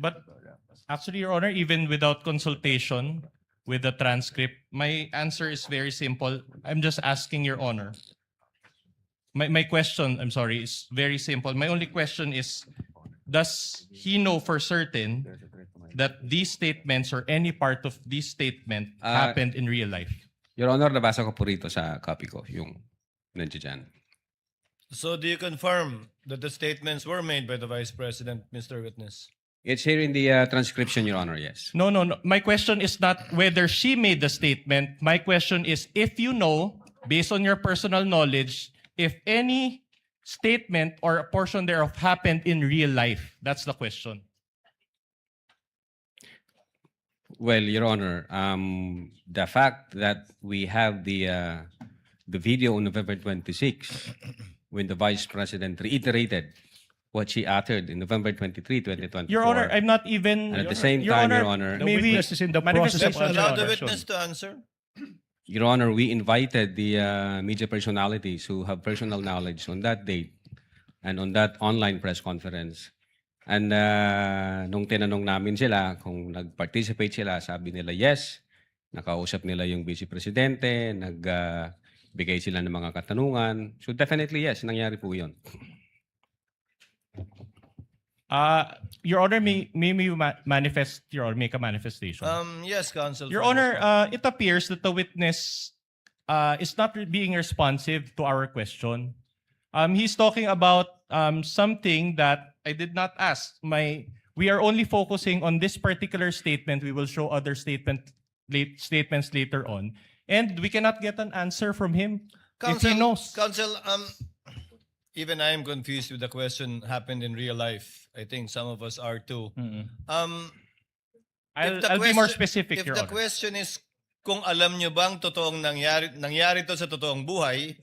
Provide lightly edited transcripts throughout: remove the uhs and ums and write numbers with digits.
But actually, Your Honor, even without consultation with the transcript, my answer is very simple. I'm just asking Your Honor. My question, I'm sorry, is very simple. My only question is, does he know for certain that these statements or any part of this statement happened in real life? Your Honor, nabasa ko po rito sa copy ko, yung nandiyan dyan. So do you confirm that the statements were made by the Vice President, Mr. Witness? It's here in the transcription, Your Honor, yes. No. My question is not whether she made the statement. My question is if you know, based on your personal knowledge, if any statement or a portion thereof happened in real life. That's the question. Well, Your Honor, the fact that we have the video on November 26, when the Vice President reiterated what she uttered in November 23, 2024. Your Honor, I'm not even... And at the same time, Your Honor, The maybe witness is in the process of manifestation, Allow the answering. witness to answer. Your Honor, we invited the media personalities who have personal knowledge on that date and on that online press conference. And nung tinanong namin sila kung nag-participate sila, sabi nila yes, nakausap nila yung Vice Presidente, nagbigay sila ng mga katanungan. So definitely yes, nangyari po yun. Your Honor, may you manifest, Your Honor, make a manifestation? Yes, Counsel. Your for Honor, this it appears that the witness is not being responsive to our question. He's talking about something that I did not ask. We are only focusing on this particular statement. We will show other statements later on. And we cannot get an answer from him if he knows. Counsel, even I am confused with the question happened in real life. I think some of us are too. I'll be more specific, If Your the Honor. question is kung alam nyo bang totoong nangyari to sa totoong buhay,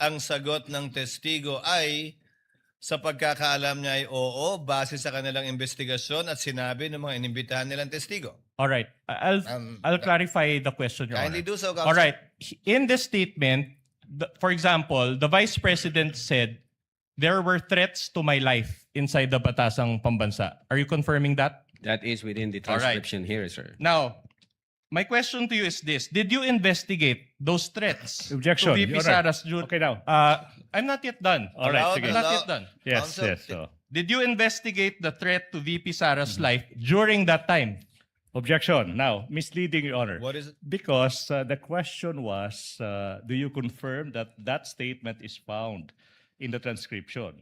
ang sagot ng testigo ay sa pagkakaalam niya ay oo, base sa kanilang investigasyon at sinabi ng mga inimbitahan nilang testigo. All right. I'll clarify the question, Your Kindly Honor. do so, Counsel. All right. In this statement, for example, the Vice President said, there were threats to my life inside the Batasang Pambansa. Are you confirming that? That is within the All right. transcription here, sir. Now, my question to you is this. Did you investigate those threats Objection, to VP Your Honor. Sara's June? Okay now. I'm not yet done. All right, Allowed- sige. I'm not allowed- yet done. Yes, Counsel, yes. So. Did you investigate the threat to VP Sara's life during that time? Objection. Now, misleading, Your Honor. What is it? Because the question was, do you confirm that that statement is found in the transcription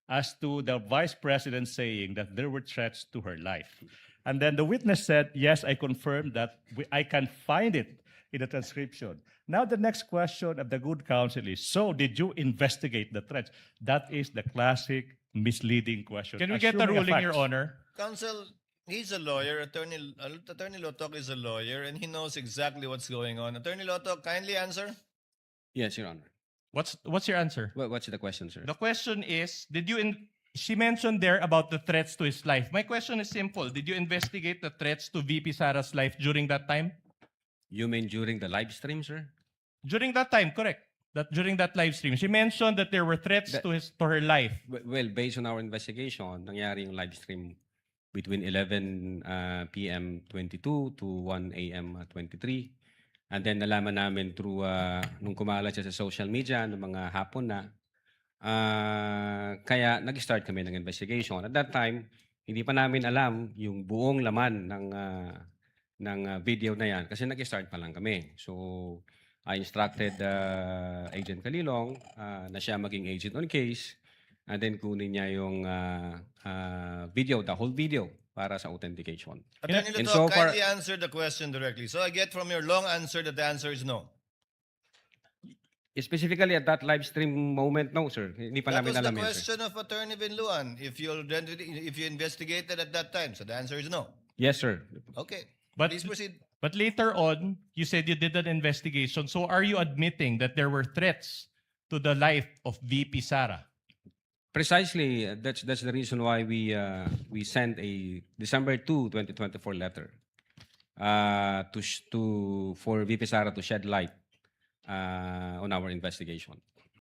as to the Vice President saying that there were threats to her life? And then the witness said, yes, I confirm that I can find it in the transcription. Now the next question of the good counsel is, so did you investigate the threats? That is the classic misleading question. Can we get a Assuming ruling, fact. Your Honor? Counsel, he's a lawyer. Attorney Lotok is a lawyer and he knows exactly what's going on. Attorney Lotok, kindly answer. Yes, Your Honor. What's your answer? What's the question, sir? The question is, she mentioned there about the threats to his life. My question is simple. Did you investigate the threats to VP Sara's life during that time? You mean during the live stream, sir? During that time, correct. That during that live stream, she mentioned that there were threats to her life. Well, based on our investigation, nangyari yung live stream between 11 p.m. 22 to 1 a.m. 23. And then nalaman namin through, nung kumalat siya sa social media, ng mga hapon na, kaya nag-start kami ng investigation. At that time, hindi pa namin alam yung buong laman ng video na yan kasi nag-start pa lang kami. So, I instructed Agent Kalilong na siya maging agent on case and then kunin niya yung video, the whole video para sa authentication. Attorney And Lotok, so far- kindly answer the question directly. So I get from your long answer that the answer is no. Specifically at that live stream moment, no, sir. Hindi pa That namin was alam the yun, sir. question of Attorney Binluan. If you investigated at that time, so the answer is no. Yes, sir. Okay. But- Please proceed. But later on, you said you did an investigation. So are you admitting that there were threats to the life of VP Sara? Precisely, that's the reason why we sent a December 2, 2024 letter for VP Sara to shed light on our investigation.